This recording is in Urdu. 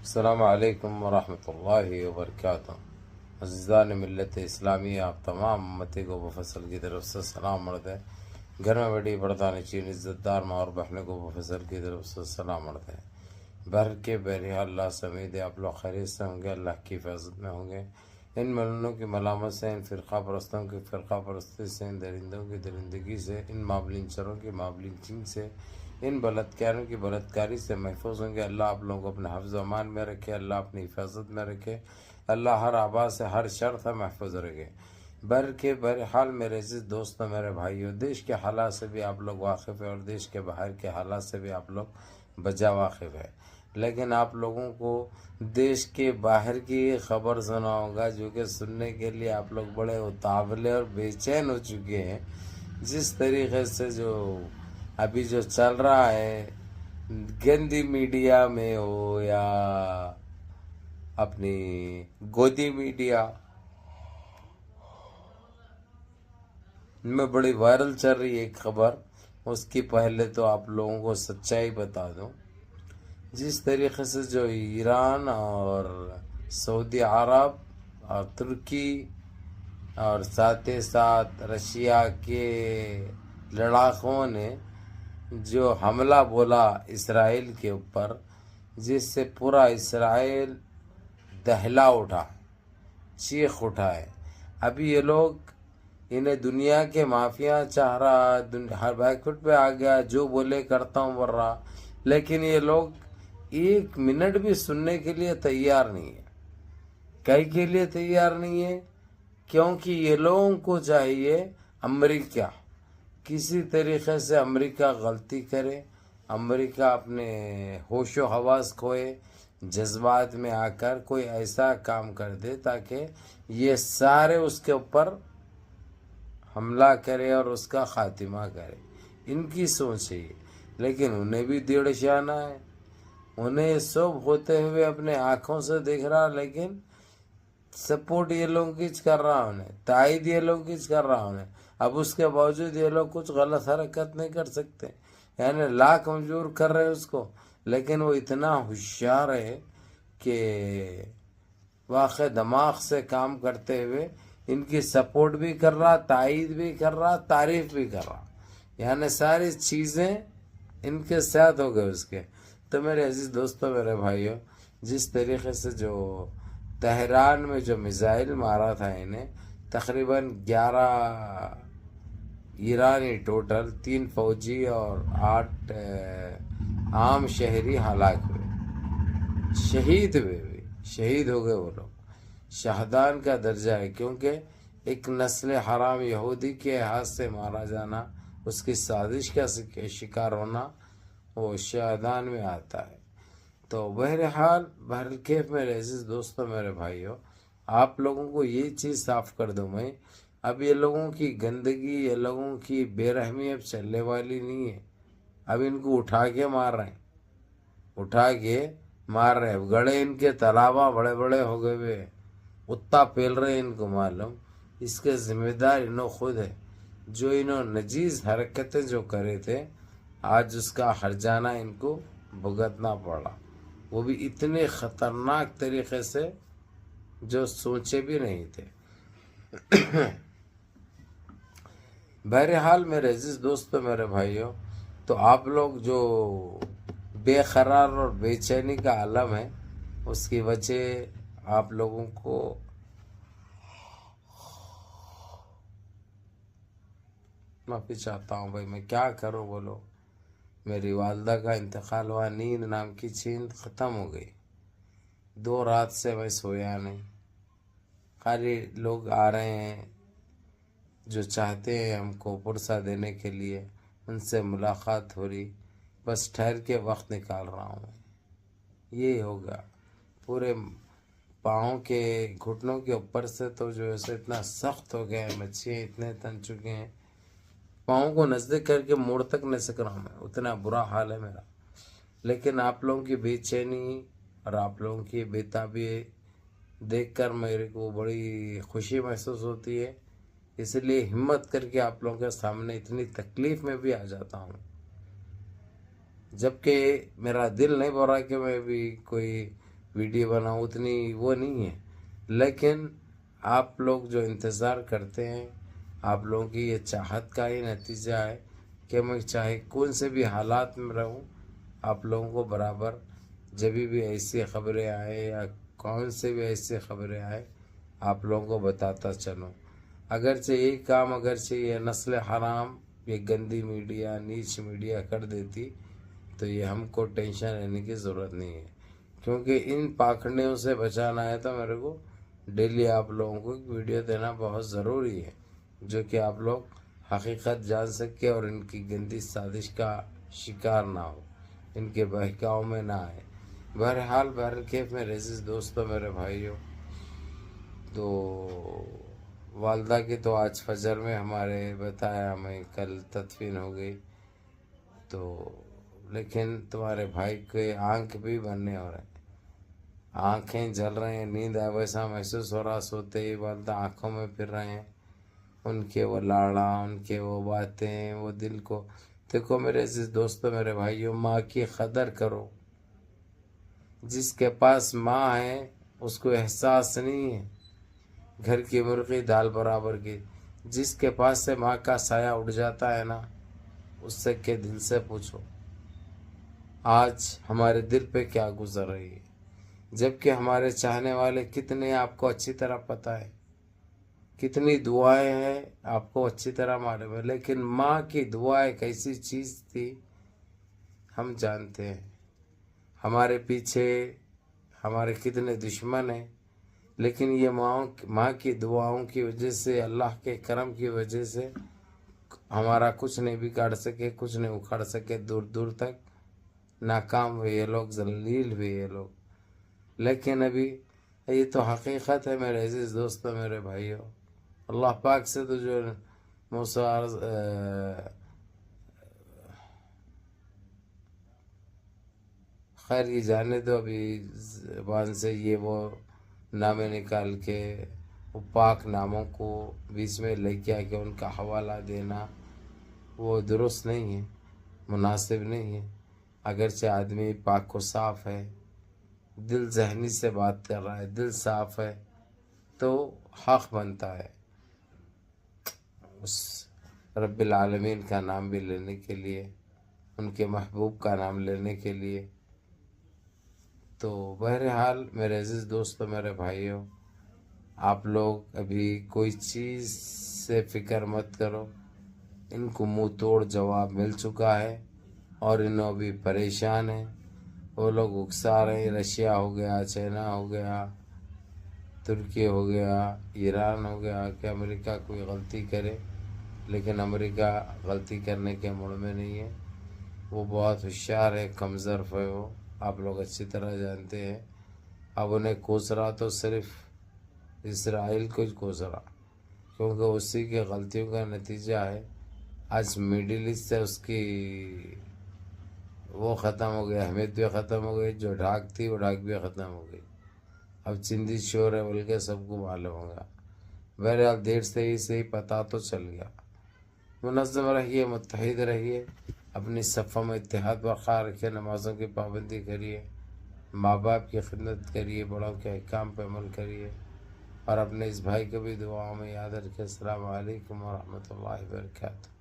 السلام علیکم ورحمۃ اللہ وبرکاتہ۔ عزیزان ملت اسلامی، آپ تمام امتی کو بفصل کی طرف سے سلام عرض ہے۔ گھر میں بیٹھی بڑھتانی چین عزت دار ماں اور بہنوں کو بفصل کی طرف سے سلام عرض ہے۔ بہر کے بہرحال اللہ سے امید ہے آپ لوگ خیریت سے ہوں گے، اللہ کی حفاظت میں ہوں گے۔ ان ملنوں کی ملامت سے، ان فرقہ پرستوں کی فرقہ پرستی سے، ان درندوں کی درندگی سے، ان مابلنچروں کی مابلنچنگ سے، ان بلاتکاروں کی بلاتکاری سے محفوظ ہوں گے۔ اللہ آپ لوگوں کو اپنے حفظ و امان میں رکھے، اللہ اپنی حفاظت میں رکھے، اللہ ہر آباد سے ہر شر سے محفوظ رکھے۔ بہرحال میرے عزیز دوستوں، میرے بھائیوں، دیش کے حالات سے بھی آپ لوگ واقف ہیں اور دیش کے باہر کے حالات سے بھی آپ لوگ بجا واقف ہے، لیکن آپ لوگوں کو دیش کے باہر کی خبر سناؤں گا جو کہ سننے کے لیے آپ لوگ بڑے اتاولے اور بے چین ہو چکے ہیں۔ جس طریقے سے جو ابھی جو چل رہا ہے، گندی میڈیا میں ہو یا اپنی گودی میڈیا میں بڑی وائرل چل رہی ہے ایک خبر، اس کی پہلے تو آپ لوگوں کو سچائی بتا دوں۔ جس طریقے سے جو ایران اور سعودی عرب اور ترکی اور ساتھ ہی ساتھ رشیا کے لڑاکوں نے جو حملہ بولا اسرائیل کے اوپر، جس سے پورا اسرائیل دہلا اٹھا، چیخ اٹھا ہے۔ ابھی یہ لوگ انہیں دنیا کے مافیا چاہ رہا، ہر بیک فٹ پہ آ گیا، جو بولے کرتا ہوں بول رہا، لیکن یہ لوگ ایک منٹ بھی سننے کے لیے تیار نہیں ہے۔ کئی کے لیے تیار نہیں ہے کیونکہ یہ لوگوں کو چاہیے امریکہ کسی طریقے سے امریکہ غلطی کرے، امریکہ اپنے ہوش و حواس کھوئے، جذبات میں آ کر کوئی ایسا کام کر دے تاکہ یہ سارے اس کے اوپر حملہ کرے اور اس کا خاتمہ کرے۔ ان کی سوچ ہے یہ، لیکن انہیں بھی دیڑ شانہ ہے، انہیں سب ہوتے ہوئے اپنے آنکھوں سے دیکھ رہا، لیکن سپورٹ یہ لوگ کچھ کر رہا انہیں، تائید یہ لوگ کچھ کر رہا انہیں۔ اب اس کے باوجود یہ لوگ کچھ غلط حرکت نہیں کر سکتے، یعنی لاکھ مجبور کر رہے اس کو، لیکن وہ اتنا ہوشیار ہے کہ واقع دماغ سے کام کرتے ہوئے ان کی سپورٹ بھی کر رہا، تائید بھی کر رہا، تعریف بھی کر رہا، یعنی ساری چیزیں ان کے ساتھ ہو گئے اس کے۔ تو میرے عزیز دوستوں، میرے بھائیوں، جس طریقے سے جو تہران میں جو میزائل مارا تھا انہیں، تقریباً 11 ایرانی ٹوٹل، 3 فوجی اور 8 عام شہری ہلاک ہوئے، شہید ہوئے، شہید ہو گئے وہ لوگ۔ شہدان کا درجہ ہے، کیونکہ ایک نسل حرام یہودی کے ہاتھ سے مارا جانا، اس کی سازش کا شکار ہونا، وہ شہدان میں آتا ہے۔ تو بہرحال بہرکیف میرے عزیز دوستوں، میرے بھائیوں، آپ لوگوں کو یہ چیز صاف کر دوں میں، اب یہ لوگوں کی گندگی، یہ لوگوں کی بے رحمی اب چلنے والی نہیں ہے۔ اب ان کو اٹھا کے مار رہے ہیں، اٹھا کے مار رہے ہیں، گڑے ان کے تالابہ بڑے بڑے ہو گئے ہوئے، اتنا پھیل رہے ہیں، ان کو معلوم، اس کے ذمہ دار انہوں خود ہے، جو انہوں نجیز حرکتیں جو کرے تھے، آج اس کا ہرجانہ ان کو بھگتنا پڑا، وہ بھی اتنے خطرناک طریقے سے جو سوچے بھی نہیں تھے۔ بہرحال میرے عزیز دوستو، میرے بھائیوں، تو آپ لوگ جو بے قرار اور بے چینی کا عالم ہے، اس کی وجہ آپ لوگوں کو معافی چاہتا ہوں بھائی، میں کیا کروں بولو، میری والدہ کا انتقال ہوا، نیند نام کی چیز ختم ہو گئی، 2 رات سے میں سویا نہیں۔ خالی لوگ آ رہے ہیں جو چاہتے ہیں ہم کو پرسہ دینے کے لیے، ان سے ملاقات ہو رہی، بس ٹھہر کے وقت نکال رہا ہوں میں۔ یہی ہوگا، پورے پاؤں کے گھٹنوں کے اوپر سے تو جو ایسے اتنا سخت ہو گیا ہے، مچھیاں اتنے تن چکے ہیں، پاؤں کو نزدیک کر کے موڑ تک نہیں سک رہا ہوں میں، اتنا برا حال ہے میرا۔ لیکن آپ لوگوں کی بے چینی اور آپ لوگوں کی بےتابی دیکھ کر میرے کو بڑی خوشی محسوس ہوتی ہے، اس لیے ہمت کر کے آپ لوگوں کے سامنے اتنی تکلیف میں بھی آ جاتا ہوں، جبکہ میرا دل نہیں بول رہا کہ میں بھی کوئی ویڈیو بناؤں اتنی وہ نہیں ہے، لیکن آپ لوگ جو انتظار کرتے ہیں، آپ لوگوں کی یہ چاہت کا ہی نتیجہ ہے کہ میں چاہے کون سے بھی حالات میں رہوں، آپ لوگوں کو برابر جب بھی ایسی خبریں آئے یا کون سے بھی ایسی خبریں آئے آپ لوگوں کو بتاتا چلوں۔ اگرچہ یہی کام اگرچہ یہ نسل حرام، یہ گندی میڈیا، نیچ میڈیا کر دیتی تو یہ ہم کو ٹینشن لینے کی ضرورت نہیں ہے، کیونکہ ان پاکھڑیوں سے بچانا ہے تو میرے کو ڈیلی آپ لوگوں کو ایک ویڈیو دینا بہت ضروری ہے، جو کہ آپ لوگ حقیقت جان سکے اور ان کی گندی سازش کا شکار نہ ہو، ان کے بہکاؤ میں نہ آئے۔ بہرحال بہرکیف میرے عزیز دوستوں، میرے بھائیوں، تو والدہ کی تو آج فجر میں ہمارے بتایا ہمیں کل تدفین ہو گئی، تو لیکن تمہارے بھائی کے آنکھ بھی بننے ہو رہے ہیں، آنکھیں جل رہے ہیں، نیند ویسا محسوس ہو رہا، سوتے ہی والدہ آنکھوں میں پھر رہے ہیں، ان کے وہ لاڑا، ان کے وہ باتیں، وہ دل کو دیکھو میرے عزیز دوستوں، میرے بھائیوں، ماں کی قدر کرو۔ جس کے پاس ماں ہے اس کو احساس نہیں ہے گھر کی مرغی دال برابر کی۔ جس کے پاس سے ماں کا سایہ اٹھ جاتا ہے نا، اس سے کہ دل سے پوچھو آج ہمارے دل پہ کیا گزر رہی ہے، جبکہ ہمارے چاہنے والے کتنے آپ کو اچھی طرح پتہ ہے، کتنی دعائیں ہیں آپ کو اچھی طرح معلوم ہے، لیکن ماں کی دعا ایک ایسی چیز تھی ہم جانتے ہیں۔ ہمارے پیچھے ہمارے کتنے دشمن ہیں، لیکن یہ ماں کی دعاؤں کی وجہ سے، اللہ کے کرم کی وجہ سے ہمارا کچھ نہیں بگاڑ سکے، کچھ نہیں اکھاڑ سکے، دور دور تک ناکام ہوئے یہ لوگ، ذلیل ہوئے یہ لوگ۔ لیکن ابھی یہ تو حقیقت ہے میرے عزیز دوستوں، میرے بھائیوں۔ اللہ پاک سے تو جو خیر یہ جانے دو، ابھی زبان سے یہ وہ نامے نکال کے وہ پاک ناموں کو بیچ میں لے کے آ کے ان کا حوالہ دینا وہ درست نہیں ہے، مناسب نہیں ہے۔ اگرچہ آدمی پاک و صاف ہے، دل ذہنی سے بات کر رہا ہے، دل صاف ہے، تو حق بنتا ہے اس رب العالمین کا نام بھی لینے کے لیے، ان کے محبوب کا نام لینے کے لیے۔ تو بہرحال میرے عزیز دوستو، میرے بھائیوں، آپ لوگ ابھی کوئی چیز سے فکر مت کرو، ان کو منہ توڑ جواب مل چکا ہے اور انہوں بھی پریشان ہیں، وہ لوگ اکسا رہے ہیں۔ رشیا ہو گیا، چائنا ہو گیا، ترکی ہو گیا، ایران ہو گیا کہ امریکہ کوئی غلطی کرے، لیکن امریکہ غلطی کرنے کے موڑ میں نہیں ہے، وہ بہت ہوشیار ہے، کم ظرف ہے، وہ آپ لوگ اچھی طرح جانتے ہیں۔ اب انہیں کوسرا تو صرف اسرائیل کو کوس رہا، کیونکہ اسی کی غلطیوں کا نتیجہ ہے آج مڈل ایسٹ سے اس کی وہ ختم ہو گیا، اہمیت بھی ختم ہو گئی، جو ڈھاک تھی وہ ڈھاک بھی ختم ہو گئی، اب چندی شور ہے بول کے سب کو معلوم ہوگا۔ بہرحال دیر سے ہی صحیح پتہ تو چل گیا۔ منظم رہیے، متحد رہیے، اپنی صفوں میں اتحاد برقرار رکھیے، نمازوں کی پابندی کریے، ماں باپ کی خدمت کریے، بڑوں کے احکام پہ عمل کریے، اور اپنے اس بھائی کو بھی دعاؤں میں یاد رکھیں۔ السلام علیکم ورحمۃ اللہ وبرکاتہ۔